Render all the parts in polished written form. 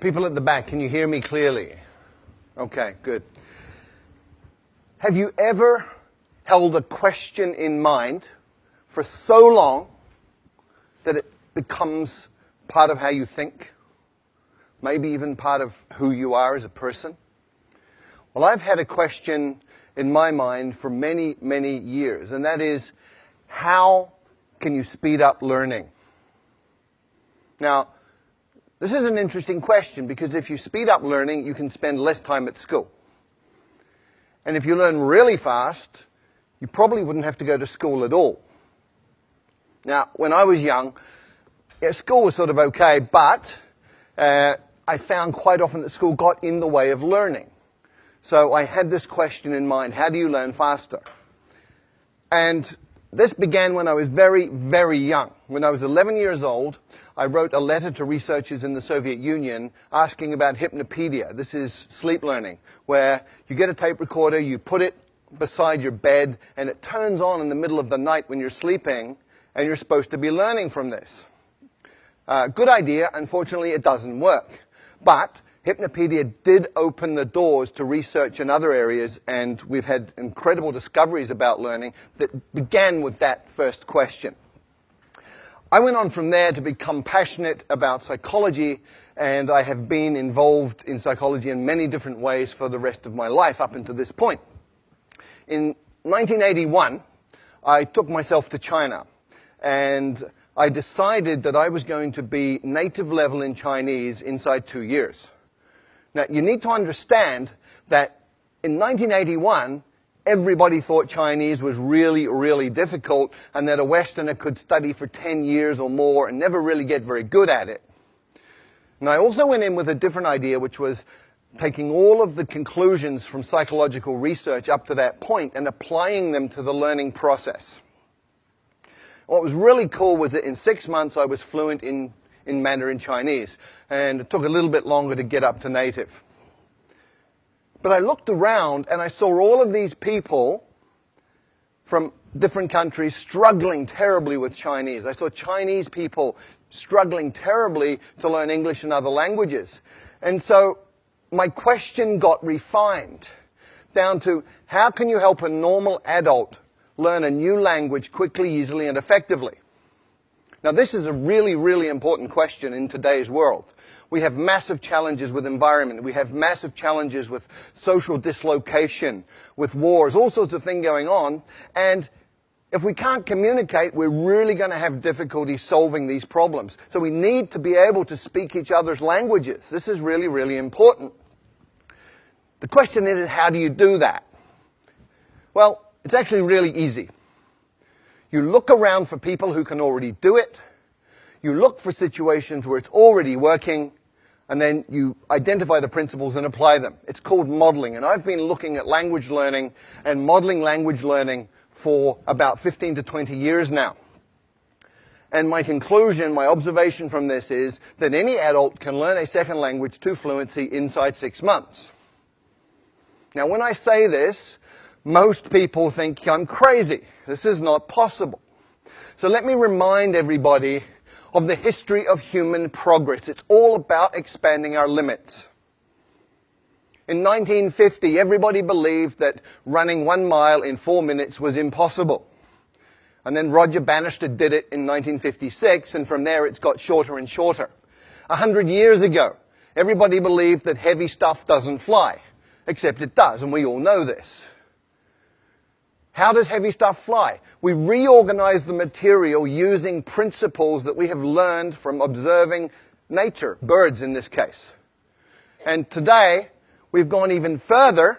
People at the back, can you hear me clearly? Okay, good. Have you ever held a question in mind for so long that it becomes part of how you think? Maybe even part of who you are as a person? Well, I've had a question in my mind for many, many years, and that is, how can you speed up learning? Now, this is an interesting question because if you speed up learning, you can spend less time at school. And if you learn really fast, you probably wouldn't have to go to school at all. Now, when I was young, school was sort of okay, but I found quite often that school got in the way of learning. So I had this question in mind, how do you learn faster? And this began when I was very, very young. When I was 11 years old, I wrote a letter to researchers in the Soviet Union asking about hypnopedia. This is sleep learning, where you get a tape recorder, you put it beside your bed, and it turns on in the middle of the night when you're sleeping, and you're supposed to be learning from this. Good idea. Unfortunately, it doesn't work. But hypnopedia did open the doors to research in other areas, and we've had incredible discoveries about learning that began with that first question. I went on from there to become passionate about psychology, and I have been involved in psychology in many different ways for the rest of my life up until this point. In 1981, I took myself to China, and I decided that I was going to be native level in Chinese inside 2 years. Now, you need to understand that in 1981, everybody thought Chinese was really, really difficult and that a Westerner could study for 10 years or more and never really get very good at it. And I also went in with a different idea, which was taking all of the conclusions from psychological research up to that point and applying them to the learning process. What was really cool was that in 6 months I was fluent in Mandarin Chinese, and it took a little bit longer to get up to native. But I looked around and I saw all of these people from different countries struggling terribly with Chinese. I saw Chinese people struggling terribly to learn English and other languages. And so my question got refined down to, how can you help a normal adult learn a new language quickly, easily, and effectively? Now, this is a really, really important question in today's world. We have massive challenges with environment. We have massive challenges with social dislocation, with wars, all sorts of things going on. And if we can't communicate, we're really going to have difficulty solving these problems. So we need to be able to speak each other's languages. This is really, really important. The question is, how do you do that? Well, it's actually really easy. You look around for people who can already do it. You look for situations where it's already working, and then you identify the principles and apply them. It's called modeling, and I've been looking at language learning and modeling language learning for about 15 to 20 years now. And my conclusion, my observation from this is that any adult can learn a second language to fluency inside 6 months. Now, when I say this, most people think I'm crazy. This is not possible. So let me remind everybody of the history of human progress. It's all about expanding our limits. In 1950, everybody believed that running 1 mile in 4 minutes was impossible. And then Roger Bannister did it in 1956, and from there it's got shorter and shorter. 100 years ago, everybody believed that heavy stuff doesn't fly, except it does, and we all know this. How does heavy stuff fly? We reorganize the material using principles that we have learned from observing nature, birds in this case. And today, we've gone even further.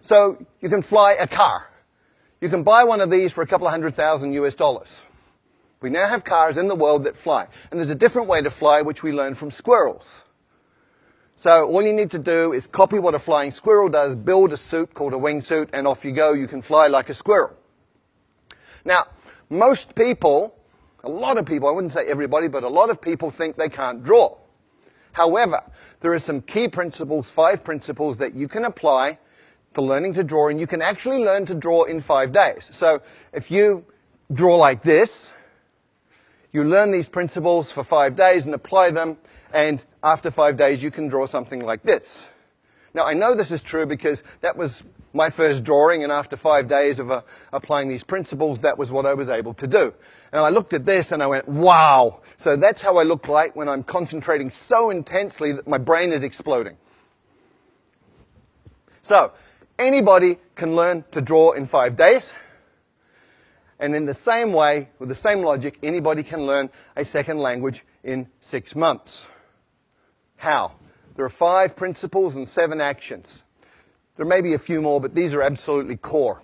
So you can fly a car. You can buy one of these for a couple of $100,000 US. We now have cars in the world that fly. And there's a different way to fly, which we learned from squirrels. So all you need to do is copy what a flying squirrel does, build a suit called a wingsuit, and off you go. You can fly like a squirrel. Now, most people, a lot of people, I wouldn't say everybody, but a lot of people think they can't draw. However, there are some key principles, 5 principles that you can apply to learning to draw, and you can actually learn to draw in 5 days. So if you draw like this, You learn these principles for 5 days and apply them, and after 5 days you can draw something like this. Now, I know this is true because that was my first drawing, and after 5 days of applying these principles, that was what I was able to do. And I looked at this and I went, wow! So that's how I look like when I'm concentrating so intensely that my brain is exploding. So, anybody can learn to draw in 5 days. And in the same way, with the same logic, anybody can learn a second language in 6 months. How? There are 5 principles and 7 actions. There may be a few more, but these are absolutely core.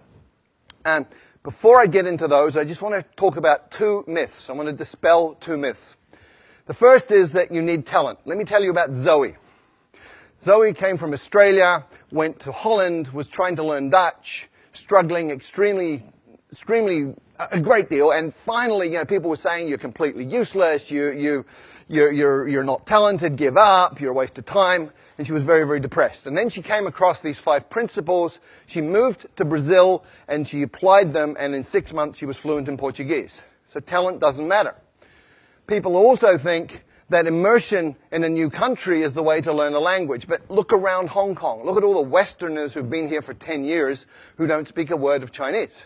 And before I get into those, I just want to talk about 2 myths. I want to dispel 2 myths. The first is that you need talent. Let me tell you about Zoe. Zoe came from Australia, went to Holland, was trying to learn Dutch, struggling extremely a great deal, and finally, people were saying you're completely useless, you're not talented, give up, you're a waste of time, and she was very, very depressed. And then she came across these 5 principles, she moved to Brazil, and she applied them, and in 6 months she was fluent in Portuguese. So talent doesn't matter. People also think that immersion in a new country is the way to learn a language, but look around Hong Kong, look at all the Westerners who've been here for 10 years who don't speak a word of Chinese.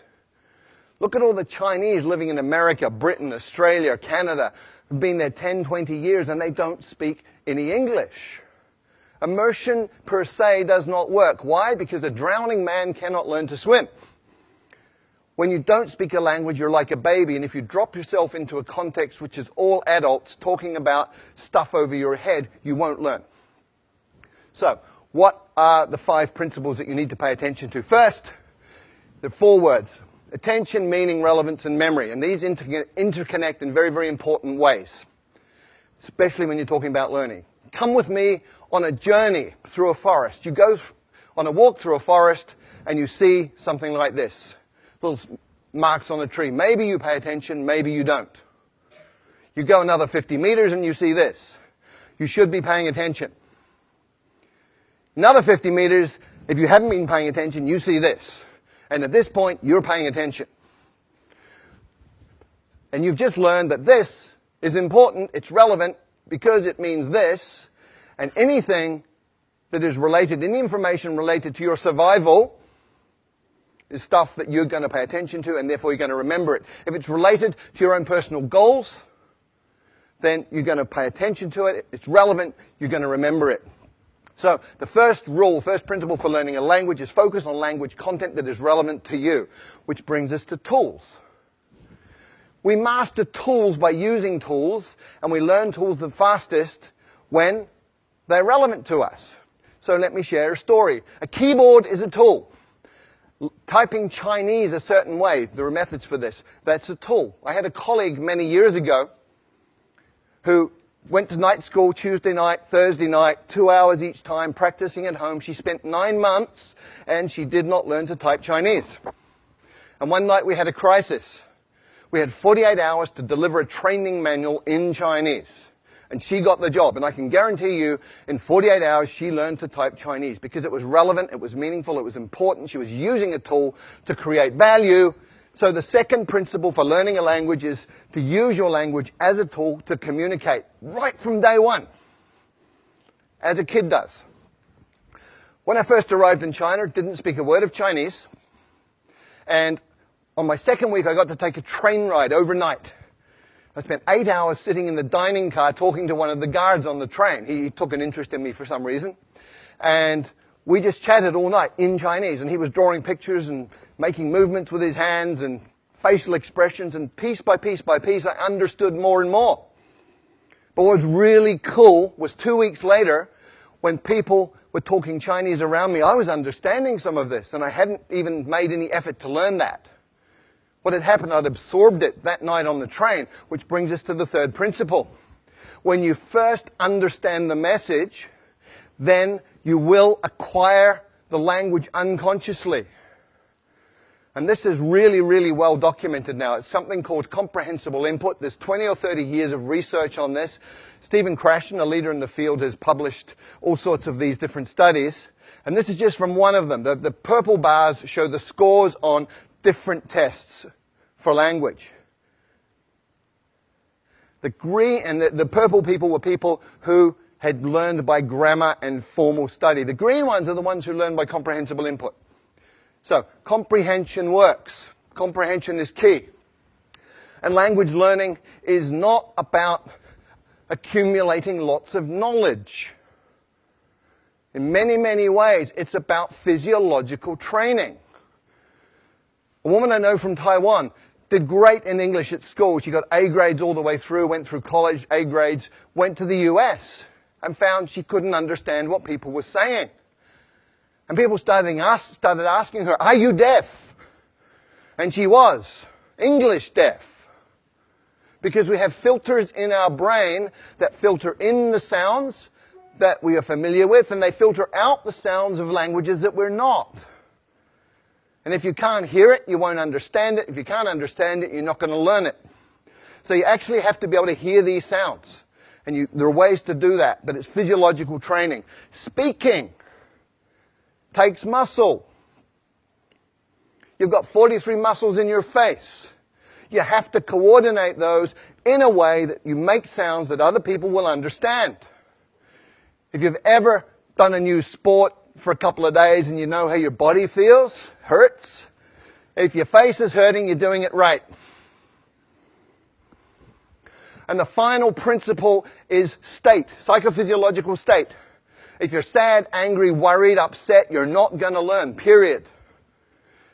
Look at all the Chinese living in America, Britain, Australia, Canada, who've been there 10, 20 years, and they don't speak any English. Immersion per se does not work. Why? Because a drowning man cannot learn to swim. When you don't speak a language, you're like a baby, and if you drop yourself into a context which is all adults talking about stuff over your head, you won't learn. So, what are the 5 principles that you need to pay attention to? First, there are 4 words. Attention, meaning, relevance, and memory. And these interconnect in very, very important ways, especially when you're talking about learning. Come with me on a journey through a forest. You go on a walk through a forest and you see something like this. Little marks on a tree. Maybe you pay attention, maybe you don't. You go another 50 meters and you see this. You should be paying attention. Another 50 meters, if you haven't been paying attention, you see this. And at this point, you're paying attention. And you've just learned that this is important, it's relevant, because it means this, and anything that is related, any information related to your survival, is stuff that you're going to pay attention to, and therefore you're going to remember it. If it's related to your own personal goals, then you're going to pay attention to it. If it's relevant, you're going to remember it. So the first rule, first principle for learning a language is focus on language content that is relevant to you, which brings us to tools. We master tools by using tools, and we learn tools the fastest when they're relevant to us. So let me share a story. A keyboard is a tool. Typing Chinese a certain way, there are methods for this, that's a tool. I had a colleague many years ago who went to night school Tuesday night, Thursday night, 2 hours each time, practicing at home. She spent 9 months, and she did not learn to type Chinese. And one night we had a crisis. We had 48 hours to deliver a training manual in Chinese. And she got the job. And I can guarantee you, in 48 hours, she learned to type Chinese because it was relevant, it was meaningful, it was important. She was using a tool to create value. So the second principle for learning a language is to use your language as a tool to communicate right from day one, as a kid does. When I first arrived in China, didn't speak a word of Chinese, and on my second week I got to take a train ride overnight. I spent 8 hours sitting in the dining car talking to one of the guards on the train. He took an interest in me for some reason, and we just chatted all night in Chinese, and he was drawing pictures and making movements with his hands and facial expressions, and piece by piece by piece, I understood more and more. But what was really cool was 2 weeks later, when people were talking Chinese around me, I was understanding some of this, and I hadn't even made any effort to learn that. What had happened, I'd absorbed it that night on the train, which brings us to the third principle. When you first understand the message, then you will acquire the language unconsciously. And this is really, really well documented now. It's something called comprehensible input. There's 20 or 30 years of research on this. Stephen Krashen, a leader in the field, has published all sorts of these different studies. And this is just from one of them. The purple bars show the scores on different tests for language. The green and the purple people were people who had learned by grammar and formal study. The green ones are the ones who learned by comprehensible input. So, comprehension works. Comprehension is key. And language learning is not about accumulating lots of knowledge. In many, many ways, it's about physiological training. A woman I know from Taiwan did great in English at school. She got A grades all the way through, went through college, A grades, went to the US, and found she couldn't understand what people were saying. And people started asking her, "Are you deaf?" And she was English deaf. Because we have filters in our brain that filter in the sounds that we are familiar with, and they filter out the sounds of languages that we're not. And if you can't hear it, you won't understand it. If you can't understand it, you're not going to learn it. So you actually have to be able to hear these sounds. And there are ways to do that, but it's physiological training. Speaking takes muscle. You've got 43 muscles in your face. You have to coordinate those in a way that you make sounds that other people will understand. If you've ever done a new sport for a couple of days and you know how your body feels, hurts, if your face is hurting, you're doing it right. And the final principle is state, psychophysiological state. If you're sad, angry, worried, upset, you're not going to learn, period.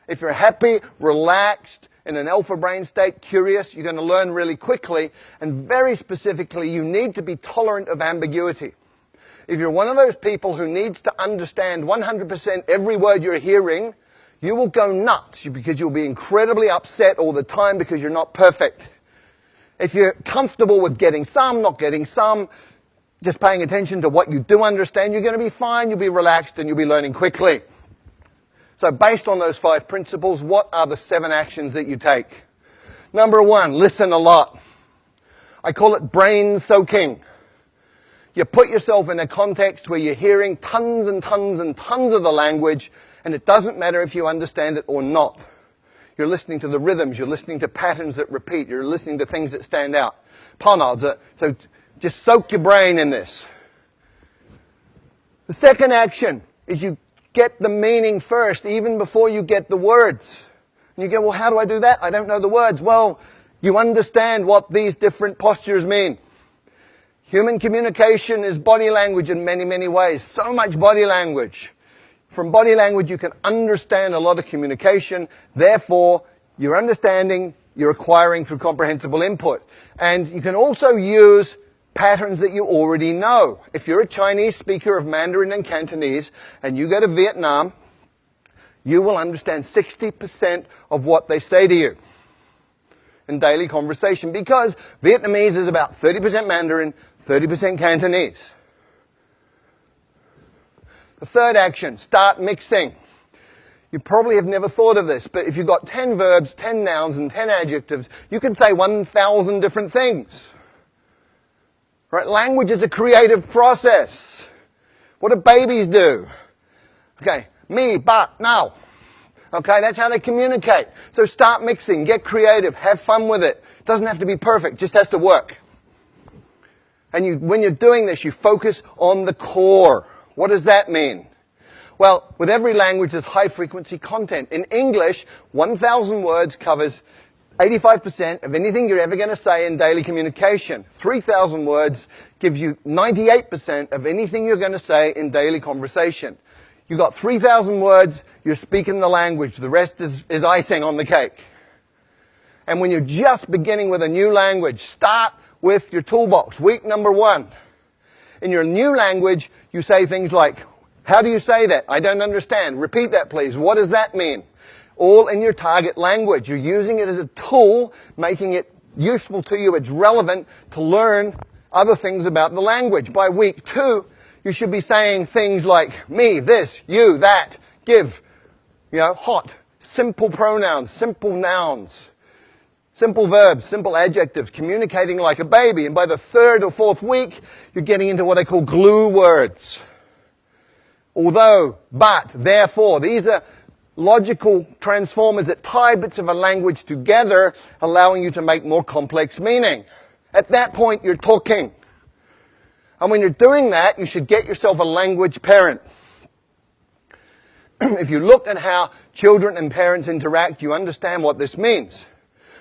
If you're happy, relaxed, in an alpha brain state, curious, you're going to learn really quickly. And very specifically, you need to be tolerant of ambiguity. If you're one of those people who needs to understand 100% every word you're hearing, you will go nuts because you'll be incredibly upset all the time because you're not perfect. If you're comfortable with getting some, not getting some, just paying attention to what you do understand, you're going to be fine, you'll be relaxed, and you'll be learning quickly. So based on those 5 principles, what are the 7 actions that you take? Number 1, listen a lot. I call it brain soaking. You put yourself in a context where you're hearing tons and tons and tons of the language, and it doesn't matter if you understand it or not. You're listening to the rhythms, you're listening to patterns that repeat, you're listening to things that stand out. So just soak your brain in this. The second action is you get the meaning first, even before you get the words. And you go, well, how do I do that? I don't know the words. Well, you understand what these different postures mean. Human communication is body language in many, many ways. So much body language. From body language, you can understand a lot of communication. Therefore, you're understanding, you're acquiring through comprehensible input. And you can also use patterns that you already know. If you're a Chinese speaker of Mandarin and Cantonese and you go to Vietnam, you will understand 60% of what they say to you in daily conversation, because Vietnamese is about 30% Mandarin, 30% Cantonese. The third action, start mixing. You probably have never thought of this, but if you've got 10 verbs, 10 nouns, and 10 adjectives, you can say 1,000 different things. Right? Language is a creative process. What do babies do? Okay, me, but, now. Okay, that's how they communicate. So start mixing, get creative, have fun with it. It doesn't have to be perfect, it just has to work. And when you're doing this, you focus on the core. What does that mean? Well, with every language, there's high-frequency content. In English, 1,000 words covers 85% of anything you're ever going to say in daily communication. 3,000 words gives you 98% of anything you're going to say in daily conversation. You've got 3,000 words, you're speaking the language. The rest is icing on the cake. And when you're just beginning with a new language, start with your toolbox. Week number 1. In your new language, you say things like, how do you say that? I don't understand. Repeat that, please. What does that mean? All in your target language. You're using it as a tool, making it useful to you. It's relevant to learn other things about the language. By week 2, you should be saying things like me, this, you, that, give, hot, simple pronouns, simple nouns, simple verbs, simple adjectives, communicating like a baby. And by the 3rd or 4th week, you're getting into what I call glue words. Although, but, therefore, these are logical transformers that tie bits of a language together, allowing you to make more complex meaning. At that point, you're talking. And when you're doing that, you should get yourself a language parent. If you look at how children and parents interact, you understand what this means.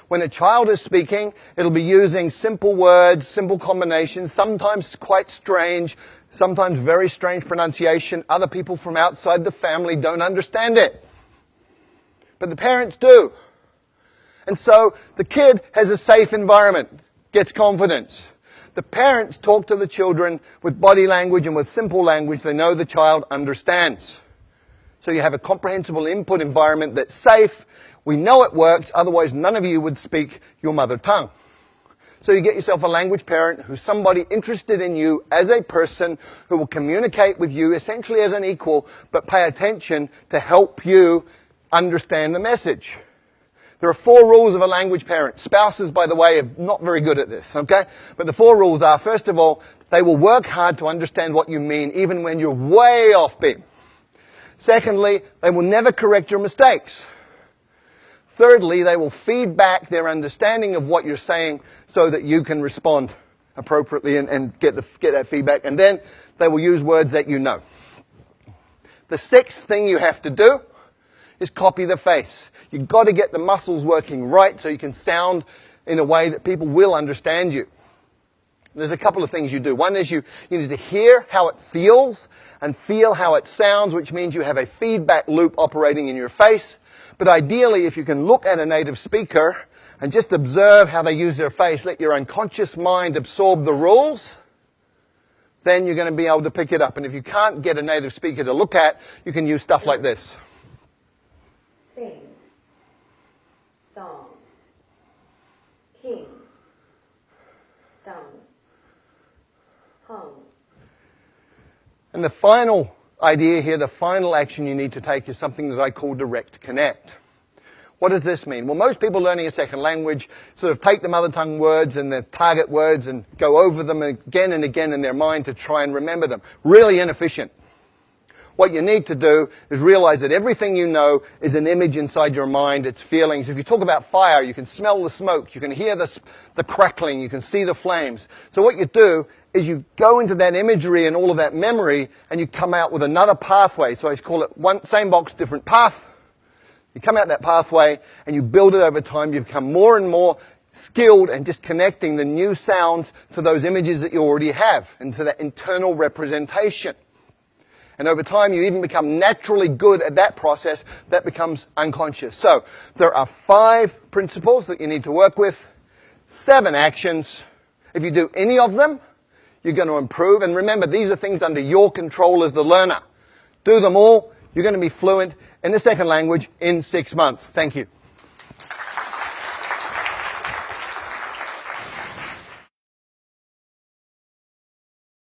When a child is speaking, it'll be using simple words, simple combinations, sometimes quite strange, sometimes very strange pronunciation. Other people from outside the family don't understand it. But the parents do. And so the kid has a safe environment, gets confidence. The parents talk to the children with body language and with simple language they know the child understands. So you have a comprehensible input environment that's safe. We know it works, otherwise none of you would speak your mother tongue. So you get yourself a language parent who's somebody interested in you as a person who will communicate with you essentially as an equal, but pay attention to help you understand the message. There are 4 rules of a language parent. Spouses, by the way, are not very good at this, okay? But the 4 rules are, first of all, they will work hard to understand what you mean, even when you're way off beat. Secondly, they will never correct your mistakes. Thirdly, they will feed back their understanding of what you're saying so that you can respond appropriately and get that feedback. And then they will use words that you know. The 6th thing you have to do is copy the face. You've got to get the muscles working right so you can sound in a way that people will understand you. There's a couple of things you do. One is you need to hear how it feels and feel how it sounds, which means you have a feedback loop operating in your face. But ideally, if you can look at a native speaker and just observe how they use their face, let your unconscious mind absorb the rules, then you're going to be able to pick it up. And if you can't get a native speaker to look at, you can use stuff like this. Sing, song, king, sung, hung. And the final idea here, the final action you need to take is something that I call direct connect. What does this mean? Well, most people learning a second language sort of take the mother tongue words and the target words and go over them again and again in their mind to try and remember them. Really inefficient. What you need to do is realize that everything you know is an image inside your mind, it's feelings. If you talk about fire, you can smell the smoke, you can hear the crackling, you can see the flames. So what you do is you go into that imagery and all of that memory and you come out with another pathway. So I call it same box, different path. You come out that pathway and you build it over time. You become more and more skilled and just connecting the new sounds to those images that you already have and to that internal representation. And over time, you even become naturally good at that process that becomes unconscious. So there are 5 principles that you need to work with, 7 actions. If you do any of them, you're going to improve. And remember, these are things under your control as the learner. Do them all. You're going to be fluent in the second language in 6 months. Thank you.